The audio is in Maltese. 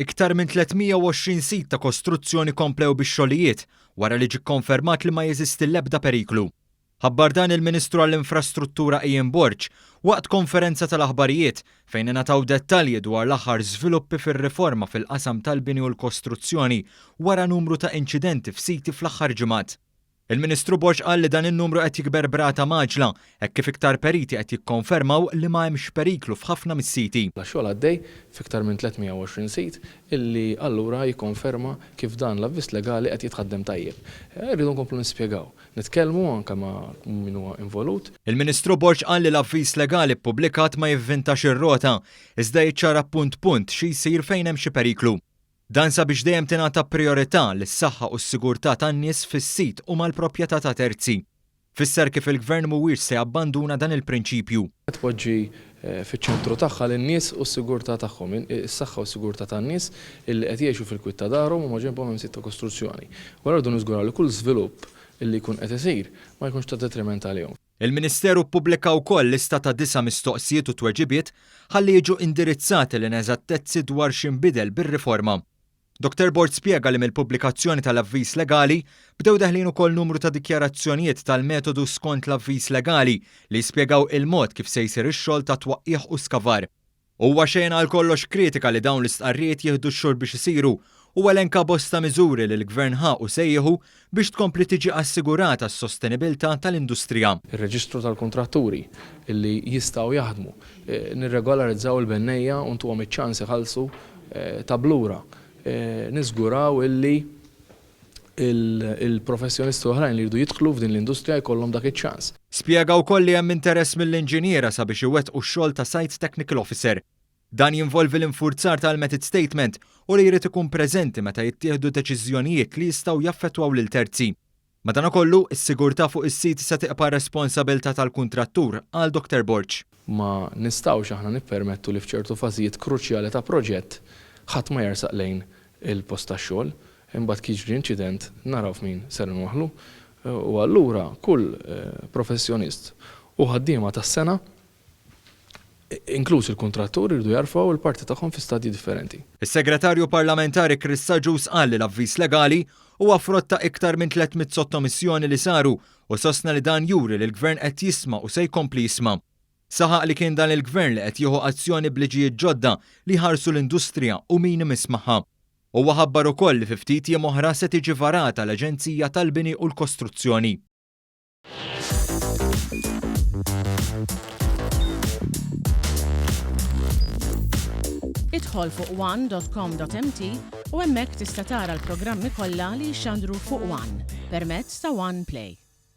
Iktar minn 320 sit ta' kostruzzjoni komplew bix-xogħlijiet wara li ġie kkonfermat li ma jeżisti l-ebda periklu. Ħabbar dan il-Ministru għall-Infrastruttura Ian Borg waqt konferenza tal-aħbarijiet fejn ingħataw dettalji dwar l-aħħar żviluppi fir-riforma fil-qasam tal-bini u l-kostruzzjoni wara numru ta' inċidenti f'siti fl-aħħar ġimgħat. Il-Ministru Borg qal li dan in-numru qed jikber brata maġla hekk kif iktar periti qed jikkonfermaw li ma hemmx periklu f'ħafna mis-siti. Xogħol għaddej f'iktar minn 320 sit illi allura jikkonferma kif dan l-avviż legali qed jitħaddem tajjeb. Irridu nkomplu nispjegaw. Nitkellmu anke ma' min huwa involut. Il-Ministru Borg qal li l-avviż legali ppubblikat ma jivvintax ir-rota, iżda jiċċara punt xi jsir fejn hemm xi periklu. Dan sabiex dejjem tingħata priorità lis-saħħa u s-sigurtà tan-nies fis-sit u mal-proprjetà ta' terzi. Fisser kif il-Gvern mhuwiex se jabbanduna dan il-prinċipju. Tpoġġi fiċ-ċentru tagħha lin-nies u s-sigurtà tagħhom, is-saħħa u s-sigurtà tan-nies illi qed jgħixu fil-kwitt ta' darhom u ma ġenbhom hemm sit ta' kostruzzjoni. Wara rridu niżguraw li kull żvilupp illi jkun qed isir ma jkunx ta' detriment għalihom. Il-Ministeru ppubblika wkoll lista ta' 9 mistoqsijiet u tweġibiet ħalli jiġu indirizzati l-ineżattezzi dwar x'inbidel bir-riforma. Dr. Borg spjega li mill-pubblikazzjoni tal-avviż legali bdew daħlin ukoll numru ta' dikjarazzjonijiet tal-metodu skont l-avviż legali li spjegaw il-mod kif se jsir ix-xogħol ta' twaqqih u skavar. Huwa xejn għal kollox kritika li dawn l-istqarrijiet jieħdu x-xogħol biex isiru u elenka bosta miżuri li l-Gvern ħa u se jieħu biex tkompli tiġi assigurata s-sostenibilità tal-industrija. Ir-reġistru tal-kontratturi illi jistgħu jaħdmu, nirregolarizzaw il-bennejja u ntuhom iċ-ċans iħallsu ta' blura. Niżguraw illi il-professjonisti oħrajn li jridu jidħlu f'din l-industrija jkollhom dak iċ-ċans. Spjega wkoll li hemm interess mill-inġiniera sabiex iwettqu x-xogħol ta' Site Technical Officer. Dan jinvolvi l-infurzar tal-method statement u li jrid ikun preżenti meta jittieħdu deċiżjonijiet li jistgħu jaffettwaw lil terzi. Madankollu, is-sigurtà fuq is-siti se tibqa' responsabilità tal-kuntrattur għal Dr. Borg. Ma nistgħux aħna nippermettu li f'ċertu fażijiet kruċjali ta' proġett ħadd ma jersaq lejn il-post tax-xogħol, imbagħad kif jiġri inċident naraw f'min ser inwaħħlu u allura kull professjonist u ħaddiema tas-sena inkluż il-kuntrattur iridu jarfgħu il-parti tagħhom fi stadji differenti. Is-Segretarju Parlamentari Chris Saġus qal li l-avviż legali huwa frott ta' iktar minn 300 sottomissjoni li saru u sostna li dan juri li l-Gvern qed jisma' u se jkompli jisma'. Saħaq li kien dan il-Gvern li qed jieħu azzjoni b'liġijiet ġodda li ħarsu l-industrija u min imismaħħa. Huwa ħabbar ukoll li fi ftit jiem oħra se tiġi varata l-Aġenzija tal-Bini u l-Kostruzzjoni. Idħol fuq one.com.mt u hemmhekk tista' tara l-programmi kollha li jxandru fuq One permezz ta' One Play.